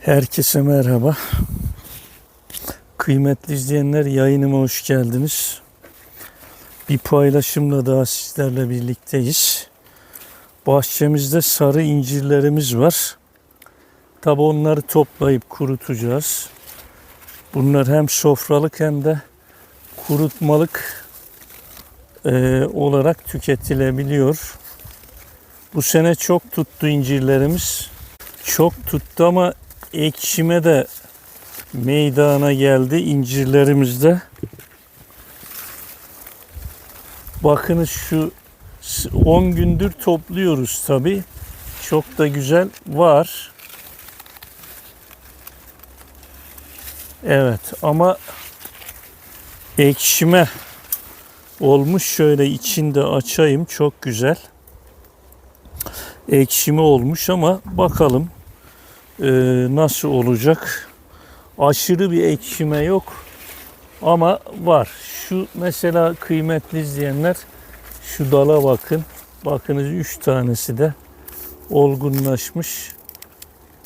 Herkese merhaba. Kıymetli izleyenler, yayınıma hoş geldiniz. Bir paylaşımla daha sizlerle birlikteyiz. Bahçemizde sarı incirlerimiz var. Tabi onları toplayıp kurutacağız. Bunlar hem sofralık hem de kurutmalık olarak tüketilebiliyor. Bu sene çok tuttu incirlerimiz. Çok tuttu ama ekşime de meydana geldi incirlerimizde. Bakınız şu 10 gündür topluyoruz tabi. Çok da güzel var. Evet ama ekşime olmuş. Şöyle içinde açayım. Çok güzel. Ekşime olmuş ama bakalım nasıl olacak. Aşırı bir ekşime yok ama var. Şu mesela kıymetli izleyenler, şu dala bakın. Bakınız 3 tanesi de olgunlaşmış.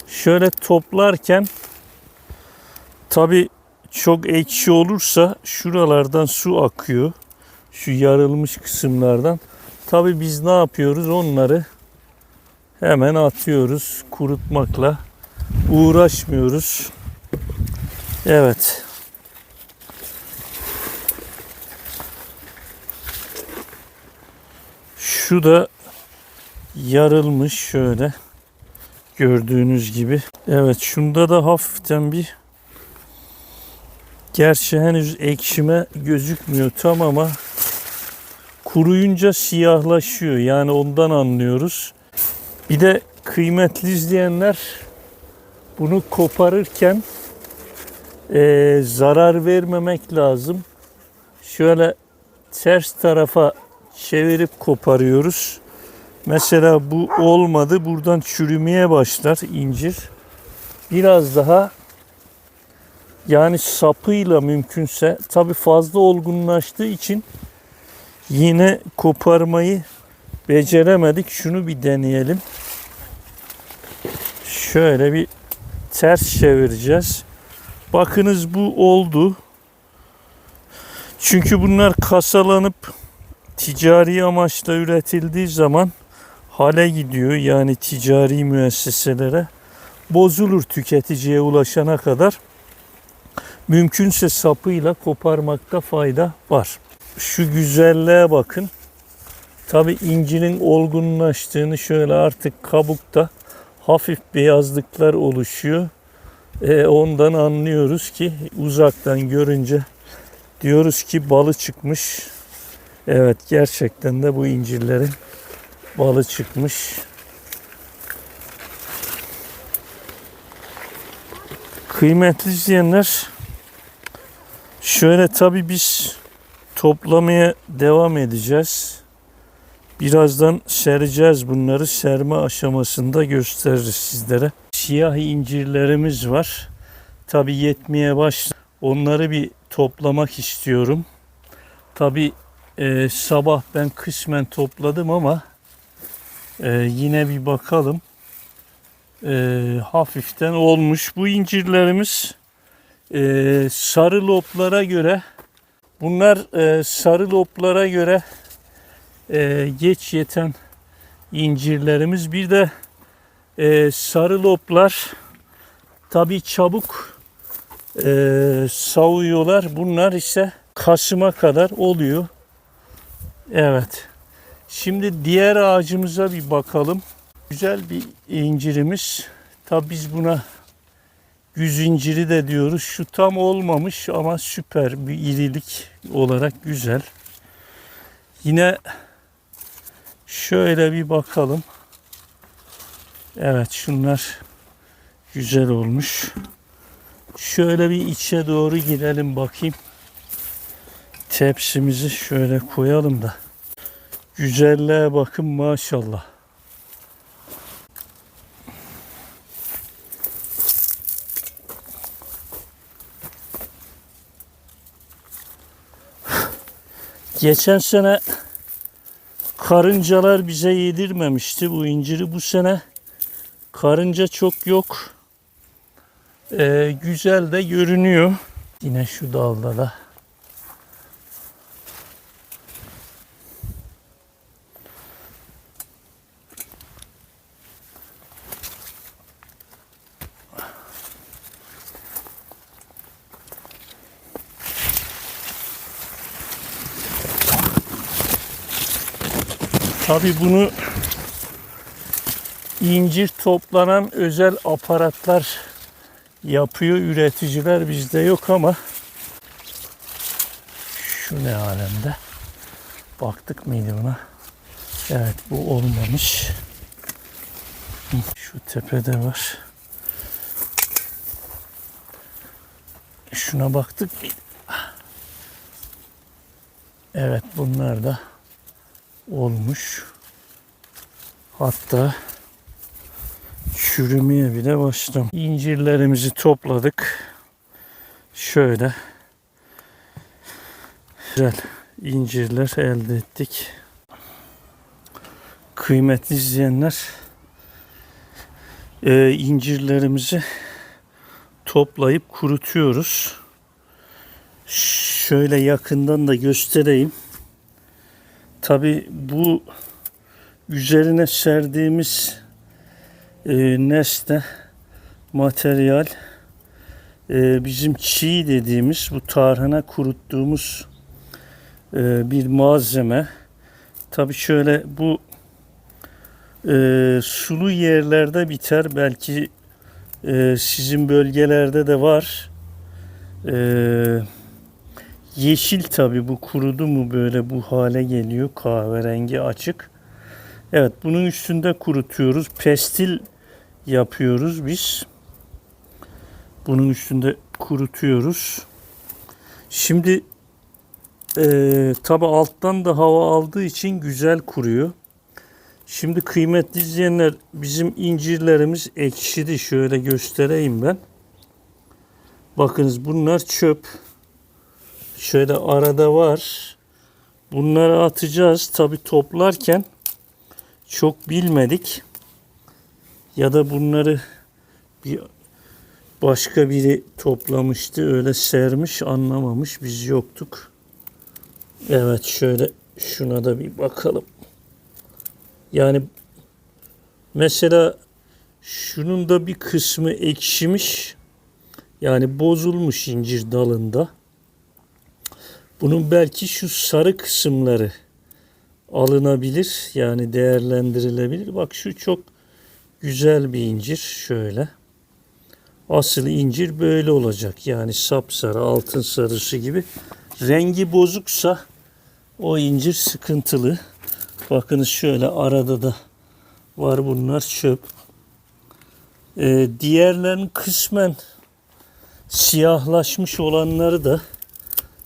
Şöyle toplarken tabi çok ekşi olursa şuralardan su akıyor. Şu yarılmış kısımlardan. Tabi biz ne yapıyoruz? Onları hemen atıyoruz. Kurutmakla uğraşmıyoruz. Evet. Şu da yarılmış şöyle. Gördüğünüz gibi. Evet, şunda da hafiften bir, gerçi henüz ekşime gözükmüyor tam ama kuruyunca siyahlaşıyor. Yani ondan anlıyoruz. Bir de kıymetli izleyenler, bunu koparırken zarar vermemek lazım. Şöyle ters tarafa çevirip koparıyoruz. Mesela bu olmadı. Buradan çürümeye başlar incir. Biraz daha, yani sapıyla mümkünse, tabi fazla olgunlaştığı için yine koparmayı beceremedik. Şunu bir deneyelim. Şöyle bir ters çevireceğiz. Bakınız bu oldu. Çünkü bunlar kasalanıp ticari amaçla üretildiği zaman hale gidiyor. Yani ticari müesseselere bozulur tüketiciye ulaşana kadar. Mümkünse sapıyla koparmakta fayda var. Şu güzelliğe bakın. Tabi incirin olgunlaştığını, şöyle artık kabukta hafif beyazlıklar oluşuyor. Ondan anlıyoruz ki, uzaktan görünce diyoruz ki balı çıkmış. Evet, gerçekten de bu incirlerin balı çıkmış. Kıymetli izleyenler, şöyle tabi biz toplamaya devam edeceğiz. Birazdan sereceğiz bunları. Serme aşamasında gösteririz sizlere. Siyah incirlerimiz var. Tabi yetmeye başladı. Onları bir toplamak istiyorum. Tabi sabah ben kısmen topladım ama yine bir bakalım. Hafiften olmuş. Bu incirlerimiz sarı loplara göre, bunlar sarı loplara göre geç yeten incirlerimiz. Bir de sarı loplar tabi çabuk savuyorlar. Bunlar ise Kasım'a kadar oluyor. Evet. Şimdi diğer ağacımıza bir bakalım. Güzel bir incirimiz. Tabi biz buna güz inciri de diyoruz. Şu tam olmamış ama süper bir irilik olarak güzel. Yine şöyle bir bakalım. Evet, şunlar güzel olmuş. Şöyle bir içe doğru girelim bakayım. Tepsimizi şöyle koyalım da. Güzelliğe bakın maşallah. Geçen sene karıncalar bize yedirmemişti bu inciri. Bu sene karınca çok yok. Güzel de görünüyor. Yine şu dalda da. Tabii bunu incir toplanan özel aparatlar yapıyor üreticiler, bizde yok ama şu ne alemde? Baktık mıydı buna? Evet, bu olmamış. Şu tepede var. Şuna baktık mıydı? Evet, bunlar da olmuş. Hatta çürümeye bile başladım. İncirlerimizi topladık. Şöyle güzel incirler elde ettik. Kıymetli izleyenler, incirlerimizi toplayıp kurutuyoruz. Şöyle yakından da göstereyim. Tabii bu üzerine serdiğimiz nesne, materyal, bizim çiğ dediğimiz, bu tarhana kuruttuğumuz bir malzeme. Tabii şöyle bu sulu yerlerde biter. Belki sizin bölgelerde de var. Yeşil, tabii bu kurudu mu böyle bu hale geliyor. Kahverengi, açık. Evet, bunun üstünde kurutuyoruz. Pestil yapıyoruz biz. Bunun üstünde kurutuyoruz. Şimdi tabi alttan da hava aldığı için güzel kuruyor. Şimdi kıymetli izleyenler, bizim incirlerimiz ekşidi. Şöyle göstereyim ben. Bakınız, bunlar çöp. Şöyle arada var. Bunları atacağız. Tabi toplarken çok bilmedik. Ya da bunları bir başka biri toplamıştı. Öyle sermiş, anlamamış. Biz yoktuk. Evet, şöyle şuna da bir bakalım. Yani mesela şunun da bir kısmı ekşimiş. Yani bozulmuş incir dalında. Bunun belki şu sarı kısımları alınabilir. Yani değerlendirilebilir. Bak, şu çok güzel bir incir. Şöyle. Asıl incir böyle olacak. Yani sapsarı, altın sarısı gibi. Rengi bozuksa o incir sıkıntılı. Bakınız, şöyle arada da var, bunlar çöp. Diğerlerin kısmen siyahlaşmış olanları da,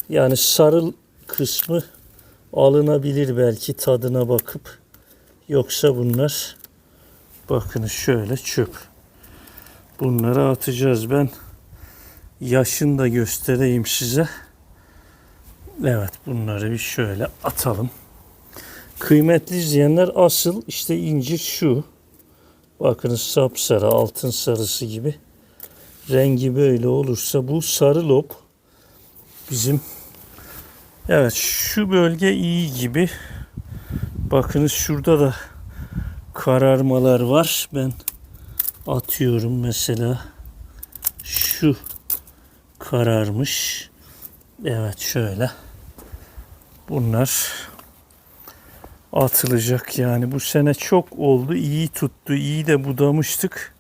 yani sarı kısmı alınabilir belki tadına bakıp. Yoksa bunlar, bakınız şöyle çöp. Bunları atacağız. Ben yaşını da göstereyim size. Evet, bunları bir şöyle atalım. Kıymetli izleyenler, asıl işte incir şu. Bakınız, sapsarı, altın sarısı gibi. Rengi böyle olursa bu sarı lob bizim. Evet, şu bölge iyi gibi. Bakınız, şurada da kararmalar var. Ben atıyorum mesela. Şu kararmış. Evet, şöyle. Bunlar atılacak. Yani bu sene çok oldu. İyi tuttu. İyi de budamıştık.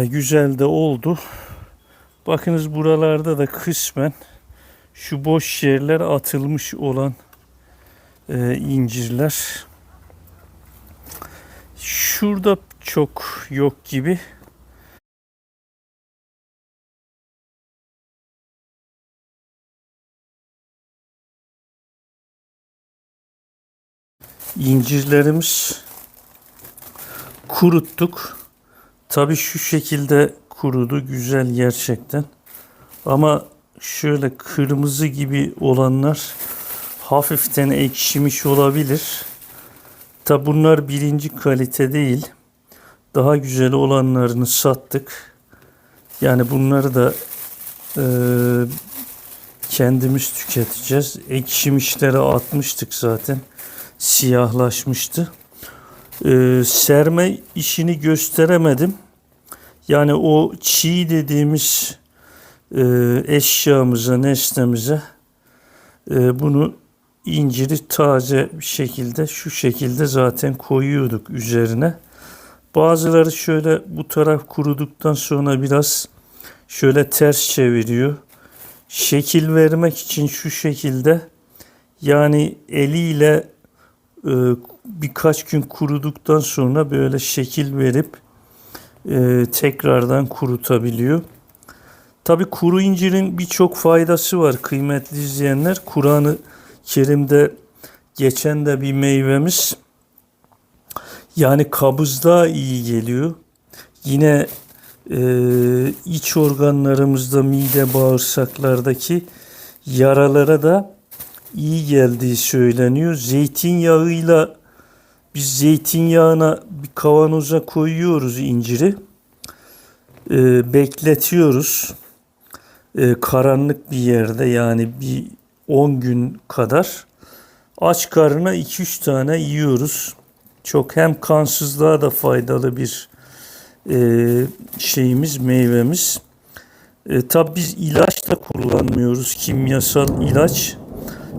Güzel de oldu. Bakınız, buralarda da kısmen şu boş yerler atılmış olan incirler. Şurada çok yok gibi. İncirlerimiz kuruttuk. Tabii şu şekilde kurudu. Güzel gerçekten. Ama şöyle kırmızı gibi olanlar hafiften ekşimiş olabilir. Tabii bunlar birinci kalite değil. Daha güzel olanlarını sattık. Yani bunları da e, kendimiz tüketeceğiz. Ekşim işleri atmıştık zaten. Siyahlaşmıştı. Serme işini gösteremedim. Yani o çiğ dediğimiz eşyamıza, nesnemize bunu inciri taze bir şekilde şu şekilde zaten koyuyorduk üzerine. Bazıları şöyle bu taraf kuruduktan sonra biraz şöyle ters çeviriyor. Şekil vermek için şu şekilde yani eliyle birkaç gün kuruduktan sonra böyle şekil verip tekrardan kurutabiliyor. Tabi kuru incirin birçok faydası var kıymetli izleyenler. Kur'an-ı Kerim'de geçen de bir meyvemiz. Yani kabızlığa iyi geliyor. Yine iç organlarımızda mide bağırsaklardaki yaralara da iyi geldiği söyleniyor. Zeytinyağıyla biz zeytinyağına bir kavanoza koyuyoruz inciri. Bekletiyoruz. Karanlık bir yerde yani bir 10 gün kadar. Aç karnına 2-3 tane yiyoruz. Çok hem kansızlığa da faydalı bir meyvemiz. Tabi biz ilaç da kullanmıyoruz, kimyasal ilaç.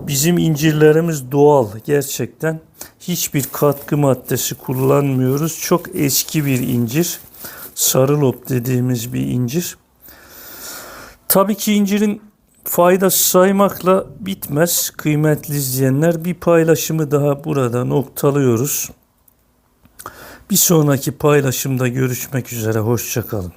Bizim incirlerimiz doğal gerçekten. Hiçbir katkı maddesi kullanmıyoruz. Çok eski bir incir. Sarılop dediğimiz bir incir. Tabii ki incirin faydası saymakla bitmez kıymetli izleyenler. Bir paylaşımı daha burada noktalıyoruz. Bir sonraki paylaşımda görüşmek üzere. Hoşça kalın.